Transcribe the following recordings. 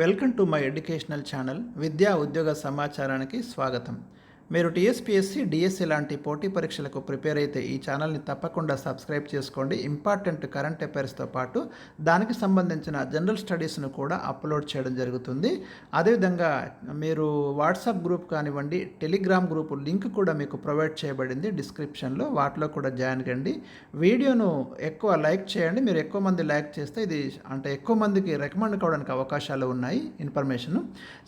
Welcome to my educational channel విద్యా ఉద్యోగ సమాచారానికి స్వాగతం. మీరు టీఎస్పీఎస్సీ, డిఎస్సి లాంటి పోటీ పరీక్షలకు ప్రిపేర్ అయితే ఈ ఛానల్ని తప్పకుండా సబ్స్క్రైబ్ చేసుకోండి. ఇంపార్టెంట్ కరెంట్ అఫైర్స్తో పాటు దానికి సంబంధించిన జనరల్ స్టడీస్ను కూడా అప్లోడ్ చేయడం జరుగుతుంది. అదేవిధంగా మీరు వాట్సాప్ గ్రూప్ కానివ్వండి, టెలిగ్రామ్ గ్రూప్ లింక్ కూడా మీకు ప్రొవైడ్ చేయబడింది డిస్క్రిప్షన్లో, వాటిలో కూడా జాయిన్ కండి. వీడియోను ఎక్కువ లైక్ చేయండి. మీరు ఎక్కువ మంది లైక్ చేస్తే ఇది ఎక్కువ మందికి రికమెండ్ కావడానికి అవకాశాలు ఉన్నాయి ఇన్ఫర్మేషన్.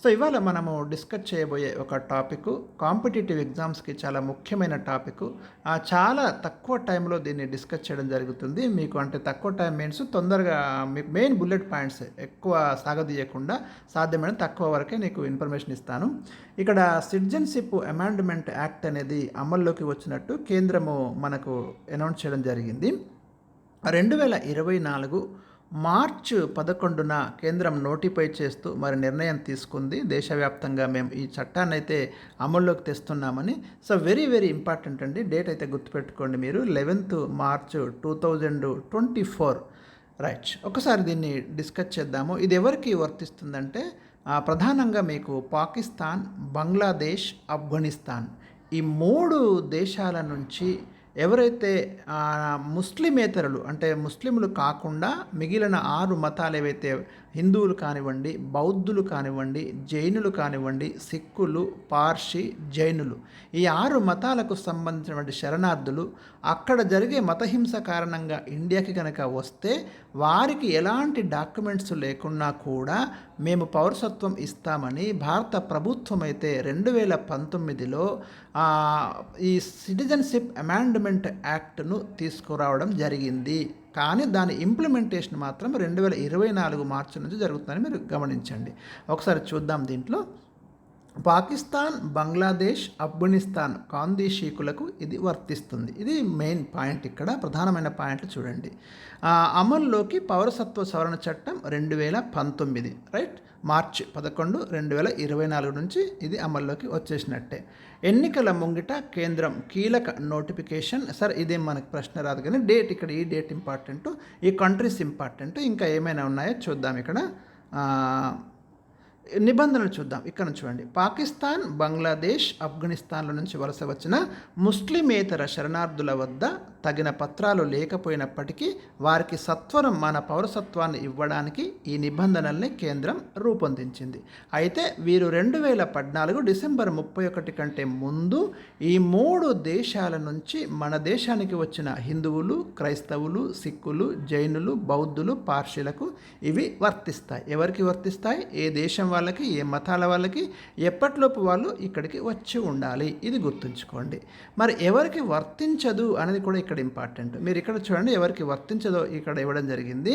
సో ఇవాళ మనము డిస్కస్ చేయబోయే ఒక టాపిక్ కాంపిటేటివ్ ఎగ్జామ్స్కి చాలా ముఖ్యమైన టాపిక్. చాలా తక్కువ టైంలో దీన్ని డిస్కస్ చేయడం జరుగుతుంది. మీకు తక్కువ టైం మీన్స్ తొందరగా మీకు మెయిన్ బుల్లెట్ పాయింట్స్ ఎక్కువ సాగదీయకుండా సాధ్యమైన తక్కువ వరకే నీకు ఇన్ఫర్మేషన్ ఇస్తాను. ఇక్కడ సిటిజన్షిప్ అమెండ్మెంట్ యాక్ట్ అనేది అమల్లోకి వచ్చినట్టు కేంద్రము మనకు అనౌన్స్ చేయడం జరిగింది. 2024 మార్చి 11న కేంద్రం నోటిఫై చేస్తూ నిర్ణయం తీసుకుంది. దేశవ్యాప్తంగా మేము ఈ చట్టాన్ని అయితే అమల్లోకి తెస్తున్నామని. సో వెరీ వెరీ ఇంపార్టెంట్ అండి. డేట్ అయితే గుర్తుపెట్టుకోండి మీరు, 11th March 2024. రైట్, ఒకసారి దీన్ని డిస్కస్ చేద్దాము. ఇది ఎవరికి వర్తిస్తుందంటే ప్రధానంగా మీకు పాకిస్తాన్, బంగ్లాదేశ్, ఆఫ్ఘనిస్తాన్ ఈ 3 దేశాల నుంచి ఎవరైతే ముస్లిమేతరులు ముస్లింలు కాకుండా మిగిలిన 6 మతాలు ఏవైతే హిందువులు కానివ్వండి, బౌద్ధులు కానివ్వండి, జైనులు కానివ్వండి, సిక్కులు, పార్షి, జైనులు ఈ 6 మతాలకు సంబంధించినటువంటి శరణార్థులు అక్కడ జరిగే మతహింస కారణంగా ఇండియాకి కనుక వస్తే వారికి ఎలాంటి డాక్యుమెంట్స్ లేకున్నా కూడా మేము పౌరసత్వం ఇస్తామని భారత ప్రభుత్వం అయితే 2019లో ఈ సిటిజన్షిప్ అమెండ్మెంట్ యాక్ట్ను తీసుకురావడం జరిగింది. కానీ దాని ఇంప్లిమెంటేషన్ మాత్రం 2024 మార్చి నుంచి జరుగుతుందని మీరు గమనించండి. ఒకసారి చూద్దాం. దీంట్లో పాకిస్తాన్, బంగ్లాదేశ్, ఆఫ్ఘనిస్తాన్ కాందీషీకులకు ఇది వర్తిస్తుంది. ఇది మెయిన్ పాయింట్, ఇక్కడ ప్రధానమైన పాయింట్లు చూడండి. అమల్లోకి పౌరసత్వ సవరణ చట్టం 2019, రైట్, మార్చి 11, 2024 నుంచి ఇది అమల్లోకి వచ్చేసినట్టే. ఎన్నికల ముంగిట కేంద్రం కీలక నోటిఫికేషన్. సార్ ఇదేం మనకు ప్రశ్న రాదు కానీ డేట్, ఇక్కడ ఈ డేట్ ఇంపార్టెంట్, ఈ కంట్రీస్ ఇంపార్టెంట్. ఇంకా ఏమైనా ఉన్నాయో చూద్దాం. ఇక్కడ నిబంధనలు చూద్దాం. ఇక్కడ చూడండి, పాకిస్తాన్, బంగ్లాదేశ్, ఆఫ్ఘనిస్తాన్ల నుంచి వలస వచ్చిన ముస్లిమేతర శరణార్థుల వద్ద తగిన పత్రాలు లేకపోయినప్పటికీ వారికి సత్వరం మన పౌరసత్వాన్ని ఇవ్వడానికి ఈ నిబంధనల్ని కేంద్రం రూపొందించింది. అయితే వీరు 2014 డిసెంబర్ 31 కంటే ముందు ఈ 3 దేశాల నుంచి మన దేశానికి వచ్చిన హిందువులు, క్రైస్తవులు, సిక్కులు, జైనులు, బౌద్ధులు, పార్షీలకు ఇవి వర్తిస్తాయి. ఎవరికి వర్తిస్తాయి? ఏ దేశం వాళ్ళకి, ఏ మతాల వాళ్ళకి, ఎప్పటిలోపు వాళ్ళు ఇక్కడికి వచ్చి ఉండాలి. ఇది గుర్తుంచుకోండి. మరి ఎవరికి వర్తించదు అనేది కూడా ఇక్కడ ఇంపార్టెంట్. మీరు ఇక్కడ చూడండి, ఎవరికి వర్తించదో ఇక్కడ ఇవ్వడం జరిగింది.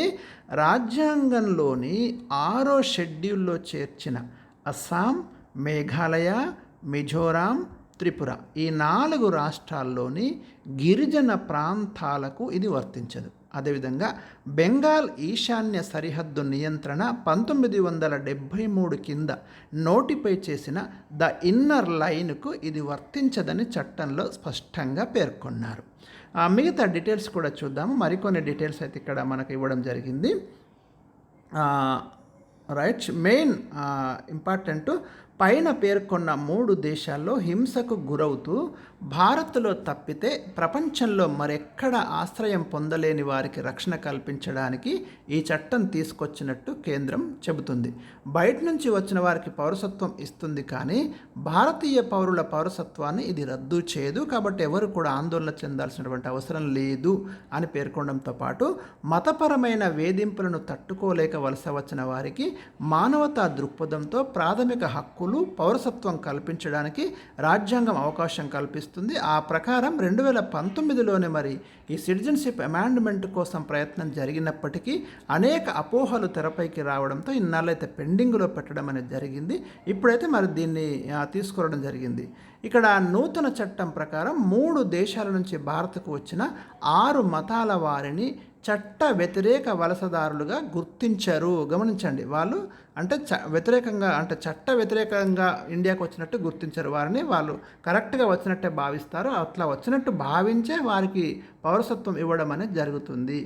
రాజ్యాంగంలోని 6వ షెడ్యూల్లో చేర్చిన అస్సాం, మేఘాలయ, మిజోరాం, త్రిపుర ఈ 4 రాష్ట్రాల్లోని గిరిజన ప్రాంతాలకు ఇది వర్తించదు. అదేవిధంగా బెంగాల్ ఈశాన్య సరిహద్దు నియంత్రణ 1973 కింద నోటిఫై చేసిన ద ఇన్నర్ లైన్కు ఇది వర్తించదని చట్టంలో స్పష్టంగా పేర్కొన్నారు. మిగతా డీటెయిల్స్ కూడా చూద్దాము. మరికొన్ని డీటెయిల్స్ అయితే ఇక్కడ మనకు ఇవ్వడం జరిగింది. రైట్, మెయిన్ ఇంపార్టెంట్, పైన పేర్కొన్న 3 దేశాల్లో హింసకు గురవుతూ భారత్లో తప్పితే ప్రపంచంలో మరెక్కడ ఆశ్రయం పొందలేని వారికి రక్షణ కల్పించడానికి ఈ చట్టం తీసుకొచ్చినట్టు కేంద్రం చెబుతుంది. బయట నుంచి వచ్చిన వారికి పౌరసత్వం ఇస్తుంది, కానీ భారతీయ పౌరుల పౌరసత్వాన్ని ఇది రద్దు చేయదు. కాబట్టి ఎవరు కూడా ఆందోళన చెందాల్సినటువంటి అవసరం లేదు అని పేర్కొనడంతో పాటు మతపరమైన వేధింపులను తట్టుకోలేక వలస వచ్చిన వారికి మానవతా దృక్పథంతో ప్రాథమిక హక్కులు, పౌరసత్వం కల్పించడానికి రాజ్యాంగం అవకాశం కల్పిస్తుంది. ఆ ప్రకారం 2019లోనే ఈ సిటిజన్షిప్ అమెండ్మెంట్ కోసం ప్రయత్నం జరిగినప్పటికీ అనేక అపోహలు తెరపైకి రావడంతో ఇన్నాళ్ళైతే పెండింగ్లో పెట్టడం అనేది జరిగింది. ఇప్పుడైతే దీన్ని తీసుకురావడం జరిగింది. ఇక్కడ నూతన చట్టం ప్రకారం 3 దేశాల నుంచి భారత్కు వచ్చిన 6 మతాల వారిని చట్ట వ్యతిరేక వలసదారులుగా గుర్తించరు. గమనించండి. వాళ్ళు అంటే చట్ట వ్యతిరేకంగా ఇండియాకు వచ్చినట్టు గుర్తించరు. వారిని వాళ్ళు కరెక్ట్‌గా వచ్చినట్టే భావిస్తారు. అట్లా వచ్చినట్టు భావించే వారికి పౌరసత్వం ఇవ్వడం అనేది జరుగుతుంది.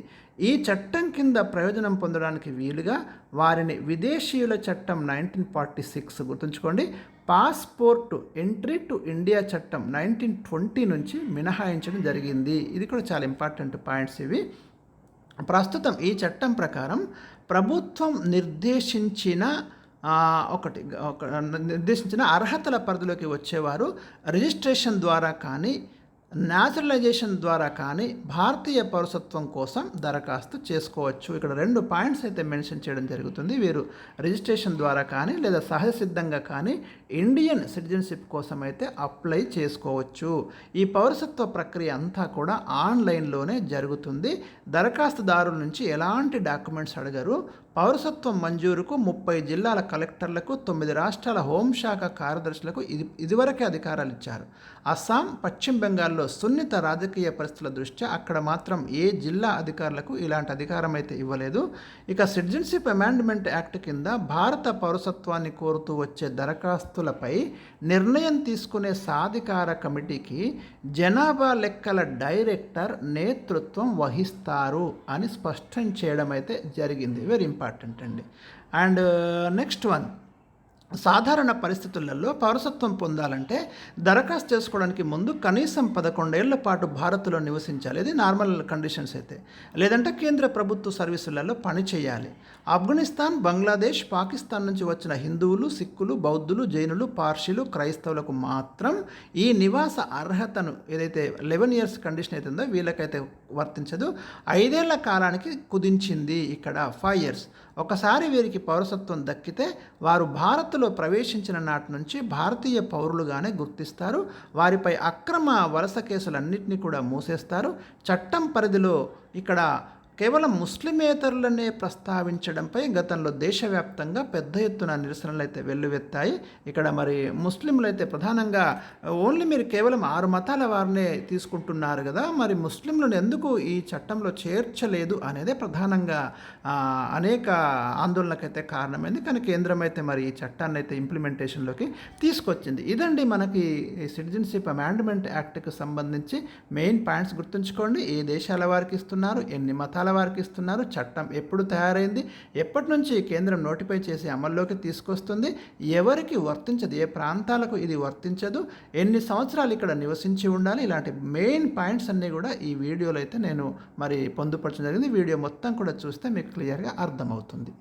ఈ చట్టం కింద ప్రయోజనం పొందడానికి వీలుగా వారిని విదేశీయుల చట్టం 1946 గుర్తుంచుకోండి, పాస్‌పోర్ట్ ఎంట్రీ టు ఇండియా చట్టం 1920 నుంచి మినహాయించడం జరిగింది. ఇది కూడా చాలా ఇంపార్టెంట్ పాయింట్స్ ఇవి. ప్రస్తుతం ఈ చట్టం ప్రకారం ప్రభుత్వం నిర్దేశించిన నిర్దేశించిన అర్హతల పరిధిలోకి వచ్చేవారు రిజిస్ట్రేషన్ ద్వారా కానీ, న్యాచురలైజేషన్ ద్వారా కానీ భారతీయ పౌరసత్వం కోసం దరఖాస్తు చేసుకోవచ్చు. ఇక్కడ 2 పాయింట్స్ అయితే మెన్షన్ చేయడం జరుగుతుంది. వీరు రిజిస్ట్రేషన్ ద్వారా కానీ లేదా సహజ సిద్ధంగా కానీ ఇండియన్ సిటిజన్షిప్ కోసం అయితే అప్లై చేసుకోవచ్చు. ఈ పౌరసత్వ ప్రక్రియ అంతా కూడా ఆన్లైన్లోనే జరుగుతుంది. దరఖాస్తుదారుల నుంచి ఎలాంటి డాక్యుమెంట్స్ అడగరు. పౌరసత్వం మంజూరుకు 30 జిల్లాల కలెక్టర్లకు, 9 రాష్ట్రాల హోంశాఖ కార్యదర్శులకు ఇదివరకే అధికారాలు ఇచ్చారు. అస్సాం, పశ్చిమ బెంగాల్లో సున్నిత రాజకీయ పరిస్థితుల దృష్ట్యా అక్కడ మాత్రం ఏ జిల్లా అధికారులకు ఇలాంటి అధికారం అయితే ఇవ్వలేదు. ఇక సిటిజన్షిప్ అమెండ్మెంట్ యాక్ట్ కింద భారత పౌరసత్వాన్ని కోరుతూ వచ్చే దరఖాస్తులపై నిర్ణయం తీసుకునే సాధికార కమిటీకి జనాభా లెక్కల డైరెక్టర్ నేతృత్వం వహిస్తారు అని స్పష్టం చేయడం అయితే జరిగింది. వెరీ ఇంపార్టెంట్ అండి. అండ్ నెక్స్ట్ వన్, సాధారణ పరిస్థితులలో పౌరసత్వం పొందాలంటే దరఖాస్తు చేసుకోవడానికి ముందు కనీసం 11 ఏళ్ల పాటు భారత్లో నివసించాలి. ఇది నార్మల్ కండిషన్స్ అయితే. లేదంటే కేంద్ర ప్రభుత్వ సర్వీసులలో పనిచేయాలి. ఆఫ్ఘనిస్తాన్, బంగ్లాదేశ్, పాకిస్తాన్ నుంచి వచ్చిన హిందువులు, సిక్కులు, బౌద్ధులు, జైనులు, పార్షీలు, క్రైస్తవులకు మాత్రం ఈ నివాస అర్హతను ఏదైతే 11 ఇయర్స్ కండిషన్ అయితే ఉందో వీళ్ళకైతే వర్తించదు. 5 ఏళ్ల కాలానికి కుదించింది ఇక్కడ 5 ఇయర్స్. ఒకసారి వీరికి పౌరసత్వం దక్కితే వారు భారత్లో ప్రవేశించిన నాటి నుంచి భారతీయ పౌరులుగానే గుర్తిస్తారు. వారిపై అక్రమ వలస కేసులన్నింటినీ కూడా మూసేస్తారు. చట్టం పరిధిలో ఇక్కడ కేవలం ముస్లిమేతరులనే ప్రస్తావించడంపై గతంలో దేశవ్యాప్తంగా పెద్ద ఎత్తున నిరసనలు అయితే వెల్లువెత్తాయి. ఇక్కడ మరి ముస్లింలు అయితే ప్రధానంగా ఓన్లీ మీరు కేవలం 6 మతాల వారినే తీసుకుంటున్నారు కదా, మరి ముస్లింలను ఎందుకు ఈ చట్టంలో చేర్చలేదు అనేదే ప్రధానంగా అనేక ఆందోళనకైతే కారణమైంది. కానీ కేంద్రం అయితే మరి ఈ చట్టాన్ని అయితే ఇంప్లిమెంటేషన్లోకి తీసుకొచ్చింది. ఇదండి మనకి సిటిజన్షిప్ అమెండ్మెంట్ యాక్ట్కి సంబంధించి మెయిన్ పాయింట్స్. గుర్తుంచుకోండి, ఏ దేశాల వారికి ఇస్తున్నారు, ఎన్ని మతాల వారికి ఇస్తున్నారు, చట్టం ఎప్పుడు తయారైంది, ఎప్పటి నుంచి కేంద్రం నోటిఫై చేసి అమల్లోకి తీసుకొస్తుంది, ఎవరికి వర్తించదు, ఏ ప్రాంతాలకు ఇది వర్తించదు, ఎన్ని సంవత్సరాలు ఇక్కడ నివసించి ఉండాలి, ఇలాంటి మెయిన్ పాయింట్స్ అన్నీ కూడా ఈ వీడియోలో అయితే నేను మరి పొందుపరచడం జరిగింది. వీడియో మొత్తం కూడా చూస్తే మీకు క్లియర్గా అర్థమవుతుంది.